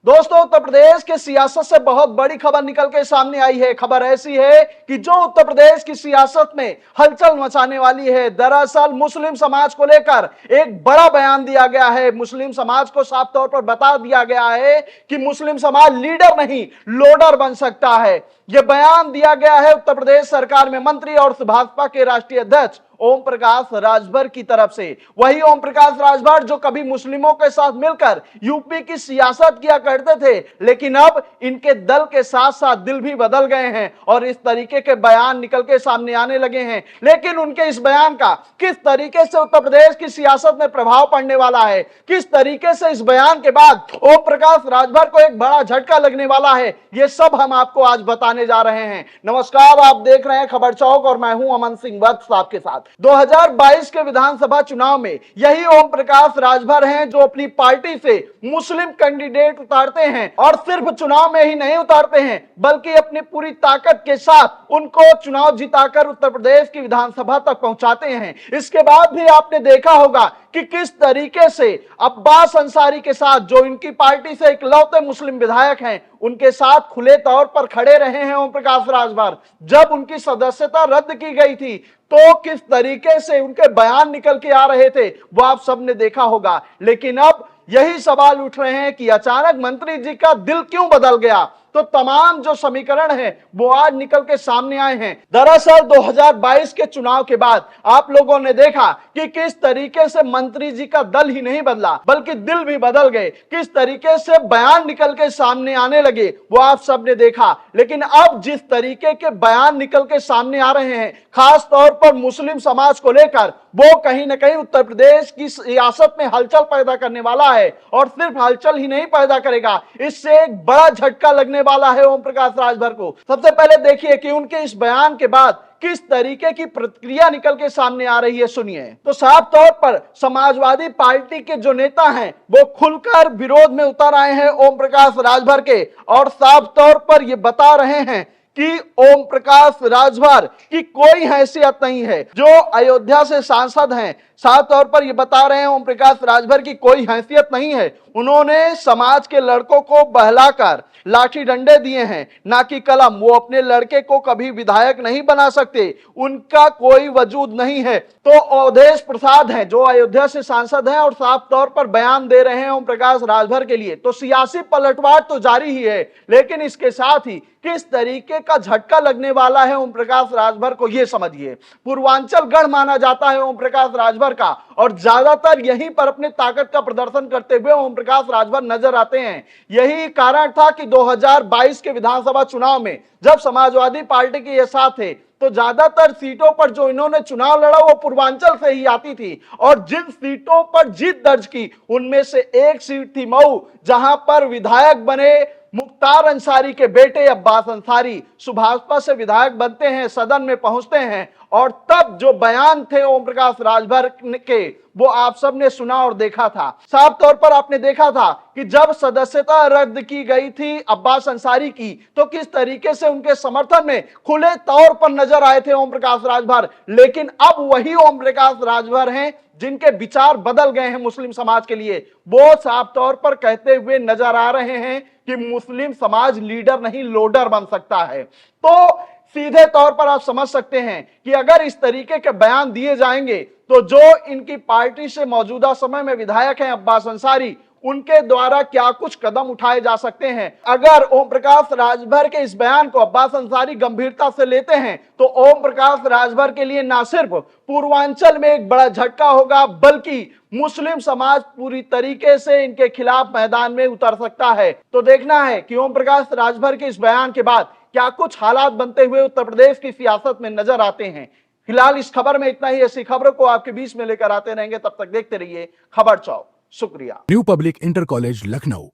दोस्तों, उत्तर प्रदेश के सियासत से बहुत बड़ी खबर निकल के सामने आई है। खबर ऐसी है कि जो उत्तर प्रदेश की सियासत में हलचल मचाने वाली है। दरअसल मुस्लिम समाज को लेकर एक बड़ा बयान दिया गया है। मुस्लिम समाज को साफ तौर पर बता दिया गया है कि मुस्लिम समाज लीडर नहीं लोडर बन सकता है। यह बयान दिया गया है उत्तर प्रदेश सरकार में मंत्री और भाजपा के राष्ट्रीय अध्यक्ष ओम प्रकाश राजभर की तरफ से। वही ओम प्रकाश राजभर जो कभी मुस्लिमों के साथ मिलकर यूपी की सियासत किया करते थे, लेकिन अब इनके दल के साथ साथ दिल भी बदल गए हैं और इस तरीके के बयान निकल के सामने आने लगे हैं। लेकिन उनके इस बयान का किस तरीके से उत्तर प्रदेश की सियासत में प्रभाव पड़ने वाला है, किस तरीके से इस बयान के बाद ओम प्रकाश राजभर को एक बड़ा झटका लगने वाला है, ये सब हम आपको आज बताने जा रहे हैं। नमस्कार, आप देख रहे हैं खबर चौक और मैं हूं अमन सिंह वत्स आपके साथ। 2022 के विधानसभा चुनाव में यही ओम प्रकाश राजभर हैं जो अपनी पार्टी से मुस्लिम कैंडिडेट उतारते हैं और सिर्फ चुनाव में ही नहीं उतारते हैं बल्कि अपनी पूरी ताकत के साथ उनको चुनाव जिताकर उत्तर प्रदेश की विधानसभा तक पहुंचाते हैं। इसके बाद भी आपने देखा होगा कि किस तरीके से अब्बास अंसारी के साथ, जो इनकी पार्टी से इकलौते मुस्लिम विधायक हैं, उनके साथ खुले तौर पर खड़े रहे हैं ओम प्रकाश राजभर। जब उनकी सदस्यता रद्द की गई थी तो किस तरीके से उनके बयान निकल के आ रहे थे वो आप सबने देखा होगा। लेकिन अब यही सवाल उठ रहे हैं कि अचानक मंत्री जी का दिल क्यों बदल गया। तो तमाम जो समीकरण है वो आज निकल के सामने आए हैं। दरअसल 2022 के चुनाव के बाद आप लोगों ने देखा कि किस तरीके से मंत्री जी का दल ही नहीं बदला बल्कि दिल भी बदल गए। किस तरीके से बयान निकल के सामने आने लगे वो आप सबने देखा। लेकिन अब जिस तरीके के बयान निकल के सामने आ रहे हैं, खास तौर पर मुस्लिम समाज को लेकर, वो कहीं ना कहीं उत्तर प्रदेश की सियासत में हलचल पैदा करने वाला है। और सिर्फ हलचल ही नहीं पैदा करेगा, इससे एक बड़ा झटका लगने वाला है ओम प्रकाश राजभर को। सबसे पहले देखिए कि उनके इस बयान के बाद किस तरीके की प्रतिक्रिया निकल के सामने आ रही है, सुनिए। तो साफ तौर पर समाजवादी पार्टी के जो नेता हैं वो खुलकर विरोध में उतर आए हैं ओम प्रकाश राजभर के और साफ तौर पर ये बता रहे हैं कि ओम प्रकाश राजभर की कोई हैसियत नहीं है। जो अयोध्या से सांसद हैं, साफ तौर पर ये बता रहे हैं ओम प्रकाश राजभर की कोई हैसियत नहीं है। उन्होंने समाज के लड़कों को बहलाकर लाठी डंडे दिए हैं, ना कि कलम। वो अपने लड़के को कभी विधायक नहीं बना सकते, उनका कोई वजूद नहीं है। तो अवधेश प्रसाद हैं जो अयोध्या से सांसद हैं और साफ तौर पर बयान दे रहे हैं ओम प्रकाश राजभर के लिए। तो सियासी पलटवार तो जारी ही है, लेकिन इसके साथ ही किस तरीके का झटका लगने वाला है ओम प्रकाश राजभर को, यह समझिए। पूर्वांचल गढ़ माना जाता है ओम प्रकाश राजभर का और ज्यादातर यहीं पर अपने ताकत का प्रदर्शन करते हुए ओम प्रकाश राजभर नजर आते हैं। यही कारण था कि 2022 के विधानसभा चुनाव में जब समाजवादी पार्टी के ये साथ थे तो ज्यादातर सीटों पर जो इन्होंने चुनाव लड़ा वो पूर्वांचल से ही आती थी और जिन सीटों पर जीत दर्ज की उनमें से एक सीट थी मऊ, जहां पर विधायक बने मुख्तार अंसारी के बेटे अब्बास अंसारी। भाजपा से विधायक बनते हैं, सदन में पहुंचते हैं और तब जो बयान थे ओम प्रकाश राजभर के वो आप सबने सुना और देखा था। साफ तौर पर आपने देखा था कि जब सदस्यता रद्द की गई थी अब्बास अंसारी की तो किस तरीके से उनके समर्थन में खुले तौर पर नजर आए थे ओम प्रकाश राजभर। लेकिन अब वही ओम प्रकाश राजभर हैं जिनके विचार बदल गए हैं मुस्लिम समाज के लिए। वो साफ तौर पर कहते हुए नजर आ रहे हैं कि मुस्लिम समाज लीडर नहीं लोडर बन सकता है। तो सीधे तौर पर आप समझ सकते हैं कि अगर इस तरीके के बयान दिए जाएंगे तो जो इनकी पार्टी से मौजूदा समय में विधायक हैं अब्बास अंसारी, उनके द्वारा क्या कुछ कदम उठाए जा सकते हैं। अगर ओम प्रकाश राजभर के इस बयान को अब्बास अंसारी गंभीरता से लेते हैं तो ओम प्रकाश राजभर के लिए ना सिर्फ पूर्वांचल में एक बड़ा झटका होगा बल्कि मुस्लिम समाज पूरी तरीके से इनके खिलाफ मैदान में उतर सकता है। तो देखना है कि ओम प्रकाश राजभर के इस बयान के बाद क्या कुछ हालात बनते हुए उत्तर प्रदेश की सियासत में नजर आते हैं। फिलहाल इस खबर में इतना ही। ऐसी खबरों को आपके बीच में लेकर आते रहेंगे, तब तक देखते रहिए खबर चौक। शुक्रिया। New public inter college Lucknow,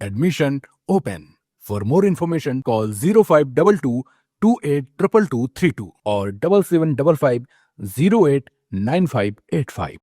admission open. For more information call 0522 282232 और 7755 089585।